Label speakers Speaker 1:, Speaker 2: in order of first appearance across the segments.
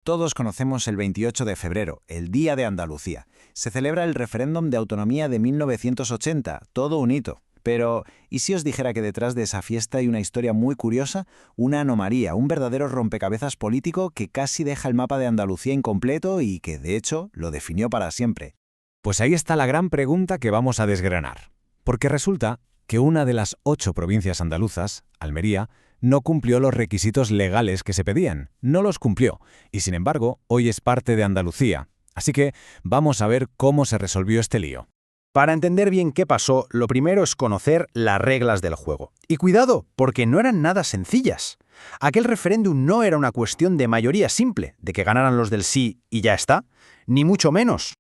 Speaker 1: Todos conocemos el 28 de febrero, el Día de Andalucía. Se celebra el referéndum de autonomía de 1980, todo un hito. Pero, ¿y si os dijera que detrás de esa fiesta hay una historia muy curiosa? Una anomalía, un verdadero rompecabezas político que casi deja el mapa de Andalucía incompleto y que, de hecho, lo definió para siempre.
Speaker 2: Pues ahí está la gran pregunta que vamos a desgranar. Porque resulta que una de las 8 provincias andaluzas, Almería, no cumplió los requisitos legales que se pedían. No los cumplió. Y sin embargo, hoy es parte de Andalucía. Así que vamos a ver cómo se resolvió este lío.
Speaker 3: Para entender bien qué pasó, lo primero es conocer las reglas del juego. Y cuidado, porque no eran nada sencillas. Aquel referéndum no era una cuestión de mayoría simple, de que ganaran los del sí y ya está, ni mucho menos.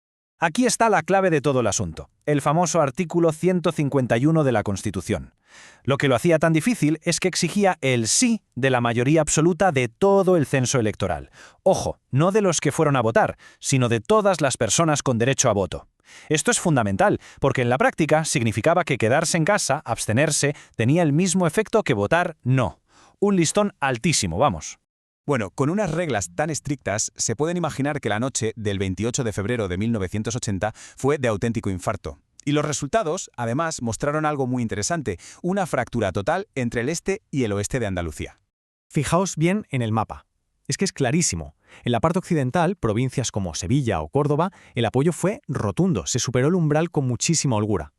Speaker 4: Aquí está la clave de todo el asunto, el famoso artículo 151 de la Constitución. Lo que lo hacía tan difícil es que exigía el sí de la mayoría absoluta de todo el censo electoral. Ojo, no de los que fueron a votar, sino de todas las personas con derecho a voto. Esto es fundamental, porque en la práctica significaba que quedarse en casa, abstenerse, tenía el mismo efecto que votar no. Un listón altísimo, vamos.
Speaker 2: Bueno, con unas reglas tan estrictas, se pueden imaginar que la noche del 28 de febrero de 1980 fue de auténtico infarto. Y los resultados, además, mostraron algo muy interesante, una fractura total entre el este y el oeste de Andalucía.
Speaker 5: Fijaos bien en el mapa. Es que es clarísimo. En la parte occidental, provincias como Sevilla o Córdoba, el apoyo fue rotundo, se superó el umbral con muchísima holgura.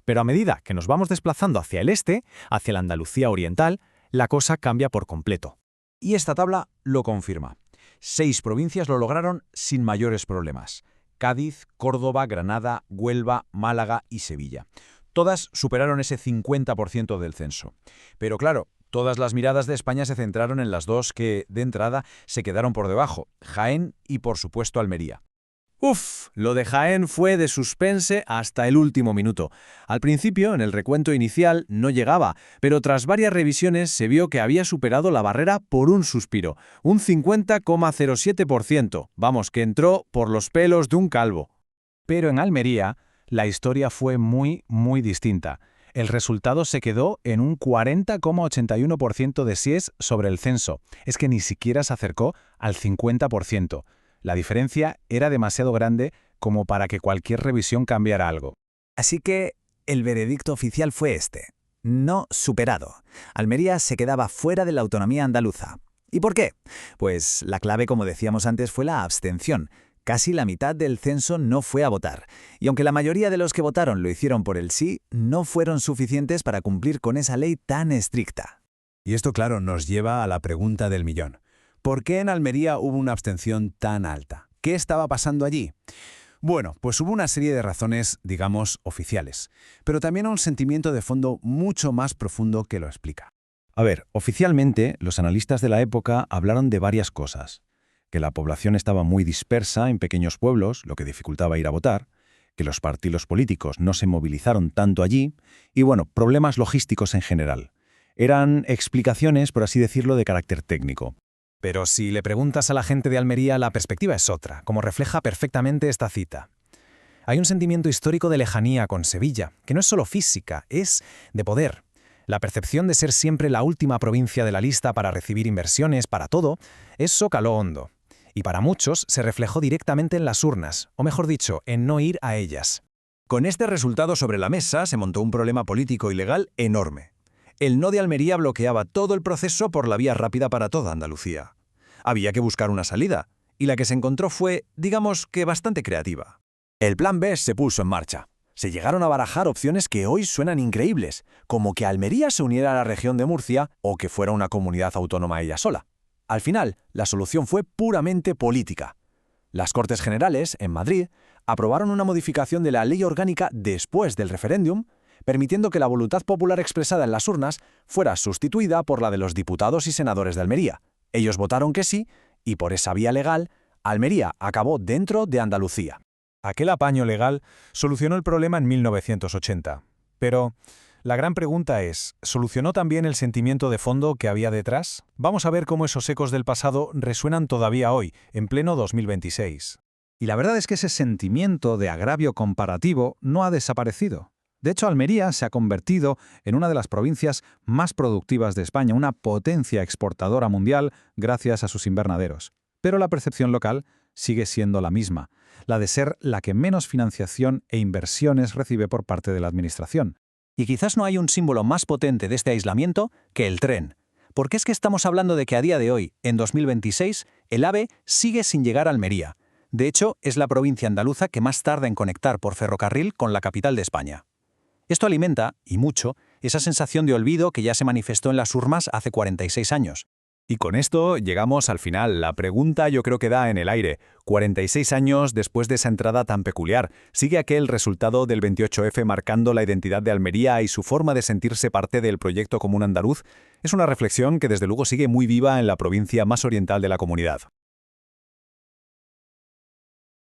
Speaker 5: Pero a medida que nos vamos desplazando hacia el este, hacia la Andalucía oriental, la cosa cambia por completo.
Speaker 6: Y esta tabla lo confirma. 6 provincias lo lograron sin mayores problemas. Cádiz, Córdoba, Granada, Huelva, Málaga y Sevilla. Todas superaron ese 50% del censo. Pero claro, todas las miradas de España se centraron en las dos que, de entrada, se quedaron por debajo, Jaén y, por supuesto, Almería.
Speaker 2: Uf, lo de Jaén fue de suspense hasta el último minuto. Al principio, en el recuento inicial, no llegaba, pero tras varias revisiones se vio que había superado la barrera por un suspiro, un 50,07%, vamos, que entró por los pelos de un calvo.
Speaker 4: Pero en Almería, la historia fue muy distinta. El resultado se quedó en un 40,81% de síes sobre el censo. Es que ni siquiera se acercó al 50%. La diferencia era demasiado grande como para que cualquier revisión cambiara algo.
Speaker 1: Así que el veredicto oficial fue este: no superado. Almería se quedaba fuera de la autonomía andaluza. ¿Y por qué? Pues la clave, como decíamos antes, fue la abstención. Casi la mitad del censo no fue a votar. Y aunque la mayoría de los que votaron lo hicieron por el sí, no fueron suficientes para cumplir con esa ley tan estricta.
Speaker 2: Y esto, claro, nos lleva a la pregunta del millón. ¿Por qué en Almería hubo una abstención tan alta? ¿Qué estaba pasando allí? Bueno, pues hubo una serie de razones, digamos, oficiales, pero también un sentimiento de fondo mucho más profundo que lo explica. A ver, oficialmente, los analistas de la época hablaron de varias cosas: que la población estaba muy dispersa en pequeños pueblos, lo que dificultaba ir a votar, que los partidos políticos no se movilizaron tanto allí, y bueno, problemas logísticos en general. Eran explicaciones, por así decirlo, de carácter técnico.
Speaker 4: Pero si le preguntas a la gente de Almería, la perspectiva es otra, como refleja perfectamente esta cita. Hay un sentimiento histórico de lejanía con Sevilla, que no es solo física, es de poder. La percepción de ser siempre la última provincia de la lista para recibir inversiones, para todo, eso caló hondo. Y para muchos se reflejó directamente en las urnas, o mejor dicho, en no ir a ellas.
Speaker 6: Con este resultado sobre la mesa se montó un problema político y legal enorme. El no de Almería bloqueaba todo el proceso por la vía rápida para toda Andalucía. Había que buscar una salida, y la que se encontró fue, digamos que bastante creativa. El plan B se puso en marcha. Se llegaron a barajar opciones que hoy suenan increíbles, como que Almería se uniera a la región de Murcia o que fuera una comunidad autónoma ella sola. Al final, la solución fue puramente política. Las Cortes Generales, en Madrid, aprobaron una modificación de la ley orgánica después del referéndum, permitiendo que la voluntad popular expresada en las urnas fuera sustituida por la de los diputados y senadores de Almería. Ellos votaron que sí, y por esa vía legal, Almería acabó dentro de Andalucía.
Speaker 4: Aquel apaño legal solucionó el problema en 1980. Pero la gran pregunta es, ¿solucionó también el sentimiento de fondo que había detrás? Vamos a ver cómo esos ecos del pasado resuenan todavía hoy, en pleno 2026.
Speaker 7: Y la verdad es que ese sentimiento de agravio comparativo no ha desaparecido. De hecho, Almería se ha convertido en una de las provincias más productivas de España, una potencia exportadora mundial gracias a sus invernaderos. pero la percepción local sigue siendo la misma, la de ser la que menos financiación e inversiones recibe por parte de la administración.
Speaker 6: Y quizás no hay un símbolo más potente de este aislamiento que el tren. Porque es que estamos hablando de que a día de hoy, en 2026, el AVE sigue sin llegar a Almería. De hecho, es la provincia andaluza que más tarda en conectar por ferrocarril con la capital de España. Esto alimenta, y mucho, esa sensación de olvido que ya se manifestó en las urmas hace 46 años.
Speaker 2: Y con esto llegamos al final. La pregunta yo creo que da en el aire. 46 años después de esa entrada tan peculiar, ¿sigue aquel resultado del 28F marcando la identidad de Almería y su forma de sentirse parte del proyecto común andaluz? Es una reflexión que desde luego sigue muy viva en la provincia más oriental de la comunidad.